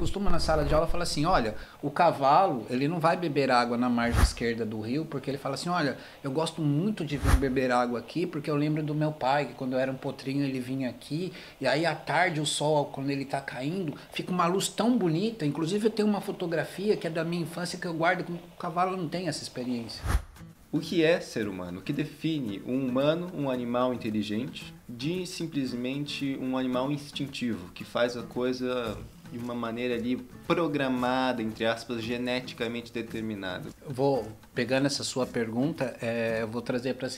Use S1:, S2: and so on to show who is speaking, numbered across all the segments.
S1: Costuma na sala de aula falar assim, olha, o cavalo, ele não vai beber água na margem esquerda do rio, porque ele fala assim, olha, eu gosto muito de vir beber água aqui, porque eu lembro do meu pai, que quando eu era um potrinho ele vinha aqui, e aí à tarde o sol, quando ele tá caindo, fica uma luz tão bonita, inclusive eu tenho uma fotografia que é da minha infância que eu guardo, que o cavalo não tem essa experiência.
S2: O que é ser humano? O que define um humano, um animal inteligente, de simplesmente um animal instintivo, que faz a coisa de uma maneira ali programada, entre aspas, geneticamente determinada?
S1: Vou, pegando essa sua pergunta, eu vou trazer para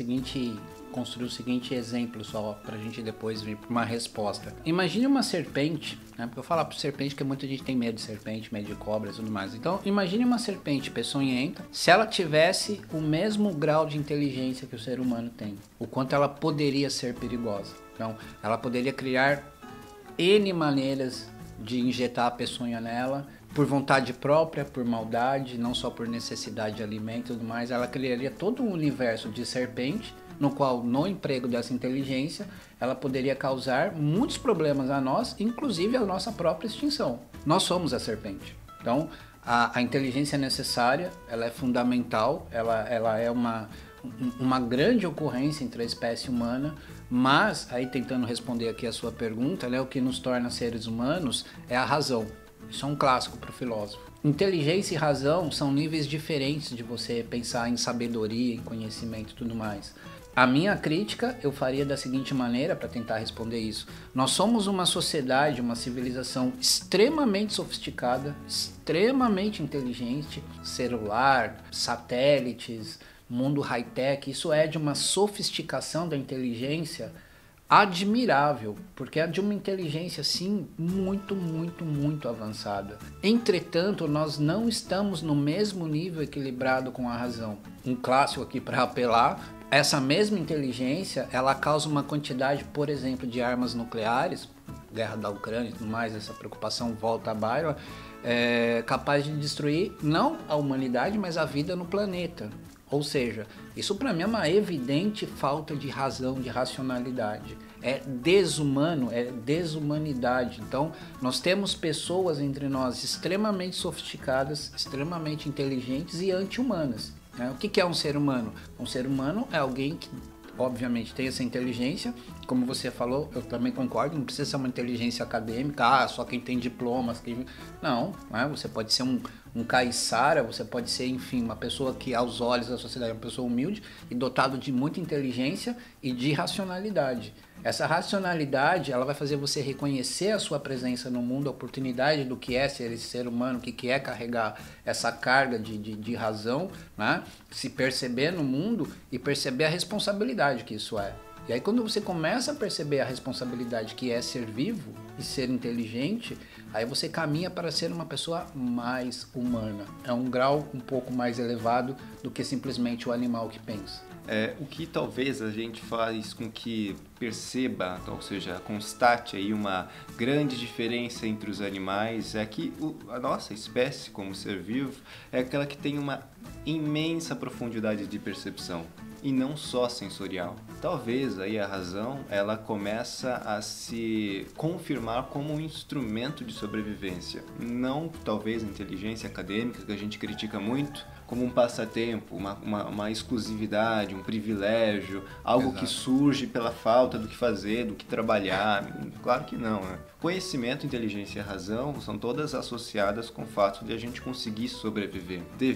S1: construir o seguinte exemplo só, para a gente depois vir para uma resposta. Imagine uma serpente, né? Porque eu falo para serpente que muita gente tem medo de serpente, medo de cobra e tudo mais. Então, imagine uma serpente peçonhenta, se ela tivesse o mesmo grau de inteligência que o ser humano tem, o quanto ela poderia ser perigosa. Então, ela poderia criar N maneiras de injetar a peçonha nela, por vontade própria, por maldade, não só por necessidade de alimento e tudo mais. Ela criaria todo um universo de serpente, no qual, no emprego dessa inteligência, ela poderia causar muitos problemas a nós, inclusive a nossa própria extinção. Nós somos a serpente. Então, a inteligência necessária, ela é fundamental, ela é uma grande ocorrência entre a espécie humana, mas, aí tentando responder aqui a sua pergunta, né, o que nos torna seres humanos é a razão. Isso é um clássico para o filósofo. Inteligência e razão são níveis diferentes de você pensar em sabedoria, em conhecimento e tudo mais. A minha crítica eu faria da seguinte maneira para tentar responder isso. Nós somos uma sociedade, uma civilização extremamente sofisticada, extremamente inteligente, celular, satélites, mundo high-tech, isso é de uma sofisticação da inteligência admirável, porque é de uma inteligência, sim, muito, muito, muito avançada. Entretanto, nós não estamos no mesmo nível equilibrado com a razão. Um clássico aqui para apelar, essa mesma inteligência, ela causa uma quantidade, por exemplo, de armas nucleares, guerra da Ucrânia e tudo mais, essa preocupação volta à baila, capaz de destruir não a humanidade, mas a vida no planeta. Ou seja, isso para mim é uma evidente falta de razão, de racionalidade. É desumano, é desumanidade. Então, nós temos pessoas entre nós extremamente sofisticadas, extremamente inteligentes e anti-humanas. Né? O que é um ser humano? Um ser humano é alguém que, obviamente, tem essa inteligência. Como você falou, eu também concordo, não precisa ser uma inteligência acadêmica, só quem tem diplomas. Não, né? Você pode ser um caiçara, você pode ser, enfim, uma pessoa que aos olhos da sociedade é uma pessoa humilde e dotado de muita inteligência e de racionalidade. Essa racionalidade, ela vai fazer você reconhecer a sua presença no mundo, a oportunidade do que é ser esse ser humano, o que é carregar essa carga de razão, né? Se perceber no mundo e perceber a responsabilidade que isso é. E aí quando você começa a perceber a responsabilidade que é ser vivo e ser inteligente, aí você caminha para ser uma pessoa mais humana. É um grau um pouco mais elevado do que simplesmente o animal que pensa.
S2: O que talvez a gente faz com que perceba, ou seja, constate aí uma grande diferença entre os animais é que a nossa espécie como ser vivo é aquela que tem uma imensa profundidade de percepção e não só sensorial. Talvez aí a razão ela começa a se confirmar como um instrumento de sobrevivência, não talvez a inteligência acadêmica que a gente critica muito, como um passatempo, uma exclusividade, um privilégio, algo
S1: Exato.
S2: que surge pela falta do que fazer, do que trabalhar. Claro que não, né? Conhecimento, inteligência e razão são todas associadas com o fato de a gente conseguir sobreviver, ter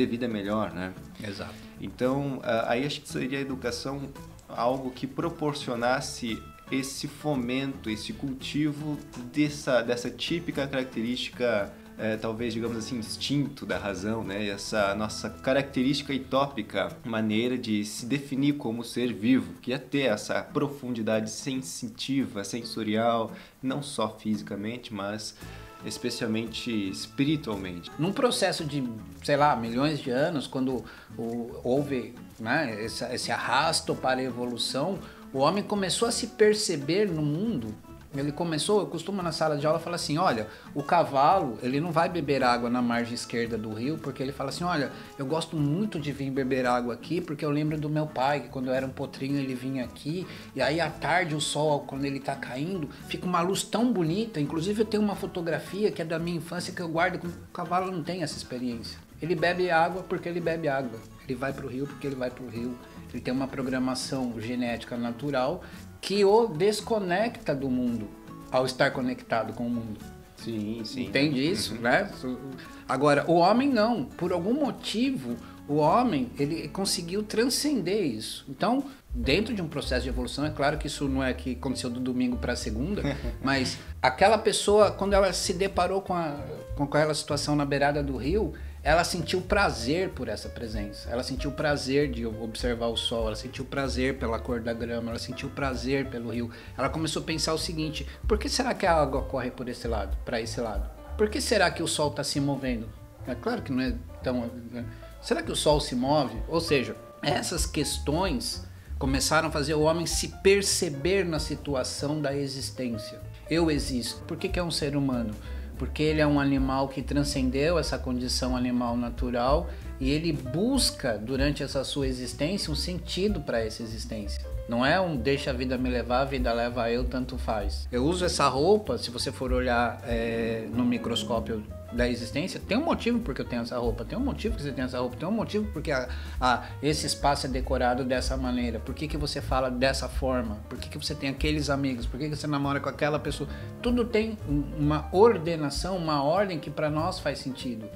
S2: vida melhor, né?
S1: Exato.
S2: Então, aí acho que seria a educação algo que proporcionasse esse fomento, esse cultivo dessa típica característica, talvez, digamos assim, instinto da razão, né? Essa nossa característica utópica maneira de se definir como ser vivo, que é ter essa profundidade sensitiva, sensorial, não só fisicamente, mas especialmente espiritualmente.
S1: Num processo de, sei lá, milhões de anos, quando houve, né, esse arrasto para a evolução, o homem começou a se perceber no mundo Ele começou, eu costumo na sala de aula falar assim, olha, o cavalo, ele não vai beber água na margem esquerda do rio, porque ele fala assim, olha, eu gosto muito de vir beber água aqui, porque eu lembro do meu pai, que quando eu era um potrinho ele vinha aqui, e aí à tarde o sol, quando ele tá caindo, fica uma luz tão bonita, inclusive eu tenho uma fotografia que é da minha infância que eu guardo, o cavalo não tem essa experiência. Ele bebe água porque ele bebe água, ele vai pro rio porque ele vai pro rio, ele tem uma programação genética natural que o desconecta do mundo ao estar conectado com o mundo.
S2: Sim, sim.
S1: Entende isso, né? Agora, o homem não. Por algum motivo, o homem, ele conseguiu transcender isso. Então, dentro de um processo de evolução, é claro que isso não é que aconteceu do domingo para segunda, mas aquela pessoa, quando ela se deparou com aquela situação na beirada do rio, ela sentiu prazer por essa presença, ela sentiu prazer de observar o sol, ela sentiu prazer pela cor da grama, ela sentiu prazer pelo rio. Ela começou a pensar o seguinte, por que será que a água corre por esse lado, para esse lado? Por que será que o sol está se movendo? É claro que não é tão... Será que o sol se move? Ou seja, essas questões começaram a fazer o homem se perceber na situação da existência. Eu existo. Por que é um ser humano? Porque ele é um animal que transcendeu essa condição animal natural e ele busca, durante essa sua existência, um sentido para essa existência. Não é um deixa a vida me levar, a vida leva eu, tanto faz. Eu uso essa roupa, se você for olhar no microscópio da existência, tem um motivo porque eu tenho essa roupa, tem um motivo que você tem essa roupa, tem um motivo porque esse espaço é decorado dessa maneira, por que você fala dessa forma, por que você tem aqueles amigos, por que você namora com aquela pessoa, tudo tem uma ordenação, uma ordem que para nós faz sentido.